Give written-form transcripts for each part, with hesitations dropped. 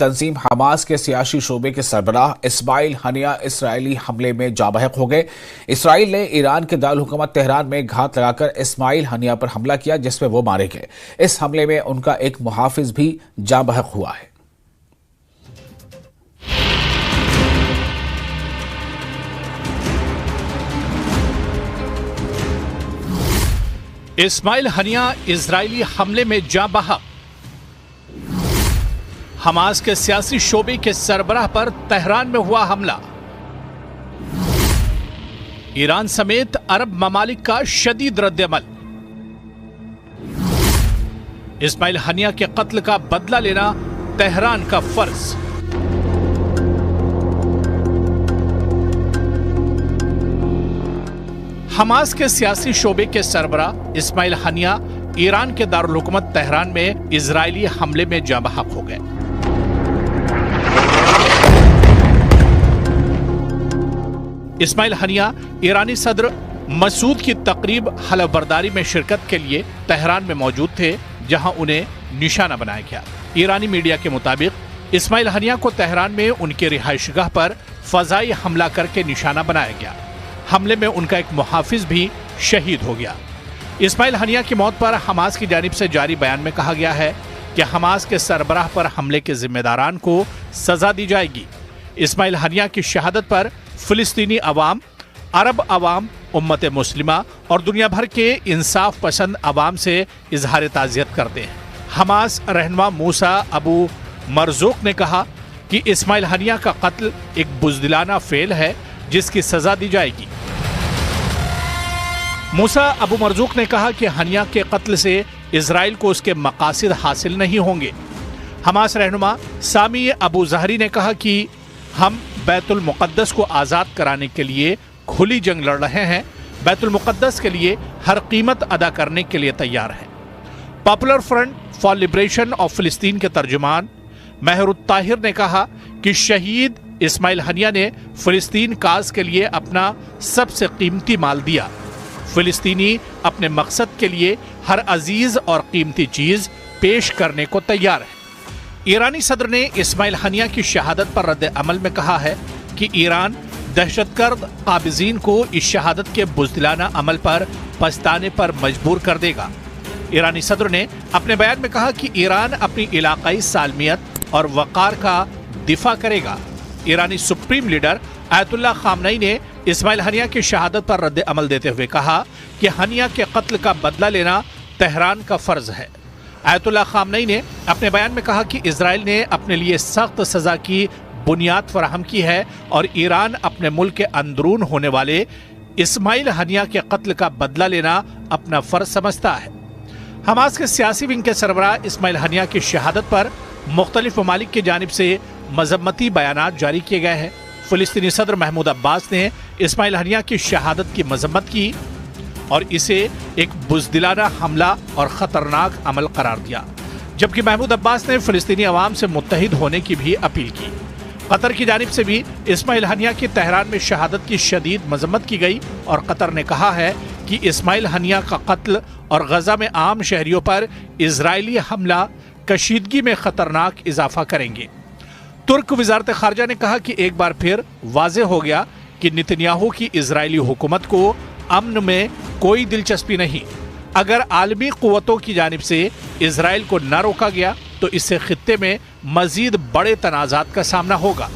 تنظیم حماس کے سیاسی شعبے کے سربراہ اسماعیل ہنیہ اسرائیلی حملے میں جاں بحق ہو گئے۔ اسرائیل نے ایران کے دارالحکومت تہران میں گھات لگا کر اسماعیل ہنیہ پر حملہ کیا، جس میں وہ مارے گئے۔ اس حملے میں ان کا ایک محافظ بھی جاں بحق ہوا ہے۔ اسماعیل ہنیہ اسرائیلی حملے میں جاں بحق۔ حماس کے سیاسی شعبے کے سربراہ پر تہران میں ہوا حملہ۔ ایران سمیت عرب ممالک کا شدید رد عمل۔ اسماعیل ہنیہ کے قتل کا بدلہ لینا تہران کا فرض۔ حماس کے سیاسی شعبے کے سربراہ اسماعیل ہنیہ ایران کے دارالحکومت تہران میں اسرائیلی حملے میں جاں بحق ہو گئے۔ اسماعیل ہنیہ ایرانی صدر مسعود کی تقریب حلف برداری میں شرکت کے لیے تہران میں موجود تھے، جہاں انہیں نشانہ بنایا گیا۔ ایرانی میڈیا کے مطابق اسماعیل ہنیہ کو تہران میں ان کے رہائش گاہ پر فضائی حملہ کر کے نشانہ بنایا گیا۔ حملے میں ان کا ایک محافظ بھی شہید ہو گیا۔ اسماعیل ہنیہ کی موت پر حماس کی جانب سے جاری بیان میں کہا گیا ہے کہ حماس کے سربراہ پر حملے کے ذمہ داران کو سزا دی جائے گی۔ اسماعیل ہنیہ کی شہادت پر فلسطینی عوام، عرب عوام، امت مسلمہ اور دنیا بھر کے انصاف پسند عوام سے اظہار تعزیت کرتے ہیں۔ حماس رہنما موسیٰ ابو مرزوق نے کہا کہ اسماعیل ہنیہ کا قتل ایک بزدلانہ فعل ہے جس کی سزا دی جائے گی۔ موسیٰ ابو مرزوق نے کہا کہ ہنیہ کے قتل سے اسرائیل کو اس کے مقاصد حاصل نہیں ہوں گے۔ حماس رہنما سامی ابو زہری نے کہا کہ ہم بیت المقدس کو آزاد کرانے کے لیے کھلی جنگ لڑ رہے ہیں، بیت المقدس کے لیے ہر قیمت ادا کرنے کے لیے تیار ہیں۔ Popular front for liberation of فلسطین کے ترجمان مہر الطاہر نے کہا کہ شہید اسماعیل ہنیہ نے فلسطین کاز کے لیے اپنا سب سے قیمتی مال دیا۔ فلسطینی اپنے مقصد کے لیے ہر عزیز اور قیمتی چیز پیش کرنے کو تیار ہے۔ ایرانی صدر نے اسماعیل ہنیہ کی شہادت پر رد عمل میں کہا ہے کہ ایران دہشت گرد قابضین کو اس شہادت کے بزدلانہ عمل پر پچھتانے پر مجبور کر دے گا۔ ایرانی صدر نے اپنے بیان میں کہا کہ ایران اپنی علاقائی سالمیت اور وقار کا دفاع کرے گا۔ ایرانی سپریم لیڈر آیت اللہ خامنئی نے اسماعیل ہنیہ کی شہادت پر رد عمل دیتے ہوئے کہا کہ ہنیہ کے قتل کا بدلہ لینا تہران کا فرض ہے۔ آیت اللہ خامنئی نے اپنے بیان میں کہا کہ اسرائیل نے اپنے لیے سخت سزا کی بنیاد فراہم کی ہے اور ایران اپنے ملک کے اندرون ہونے والے اسماعیل ہنیہ کے قتل کا بدلہ لینا اپنا فرض سمجھتا ہے۔ حماس کے سیاسی ونگ کے سربراہ اسماعیل ہنیہ کی شہادت پر مختلف ممالک کی جانب سے مذمتی بیانات جاری کیے گئے ہیں۔ فلسطینی صدر محمود عباس نے اسماعیل ہنیہ کی شہادت کی مذمت کی اور اسے ایک بزدلانہ حملہ اور خطرناک عمل قرار دیا، جبکہ محمود عباس نے فلسطینی عوام سے متحد ہونے کی بھی اپیل کی۔ قطر کی جانب سے بھی اسماعیل ہنیہ کی تہران میں شہادت کی شدید مذمت کی گئی اور قطر نے کہا ہے کہ اسماعیل ہنیہ کا قتل اور غزہ میں عام شہریوں پر اسرائیلی حملہ کشیدگی میں خطرناک اضافہ کریں گے۔ ترک وزارت خارجہ نے کہا کہ ایک بار پھر واضح ہو گیا کہ نتنیاہو کی اسرائیلی حکومت کو امن میں کوئی دلچسپی نہیں۔ اگر عالمی قوتوں کی جانب سے اسرائیل کو نہ روکا گیا تو اس سے خطے میں مزید بڑے تنازعات کا سامنا ہوگا۔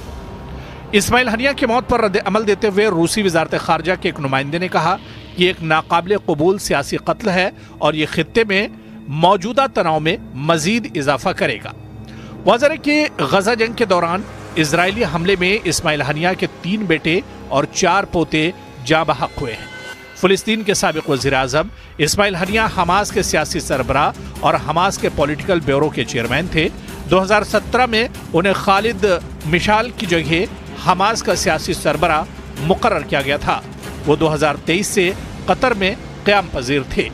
اسماعیل ہنیہ کی موت پر رد عمل دیتے ہوئے روسی وزارت خارجہ کے ایک نمائندے نے کہا کہ یہ ایک ناقابل قبول سیاسی قتل ہے اور یہ خطے میں موجودہ تناؤ میں مزید اضافہ کرے گا۔ واضح ہے کہ غزہ جنگ کے دوران اسرائیلی حملے میں اسماعیل ہنیہ کے 3 بیٹے اور 4 پوتے جاں بحق ہوئے ہیں۔ فلسطین کے سابق وزیر اعظم اسماعیل ہنیہ حماس کے سیاسی سربراہ اور حماس کے پولیٹیکل بیورو کے چیئرمین تھے۔ 2017 میں انہیں خالد مشعل کی جگہ حماس کا سیاسی سربراہ مقرر کیا گیا تھا۔ وہ 2023 سے قطر میں قیام پذیر تھے۔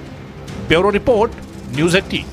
Bureau report, news 18۔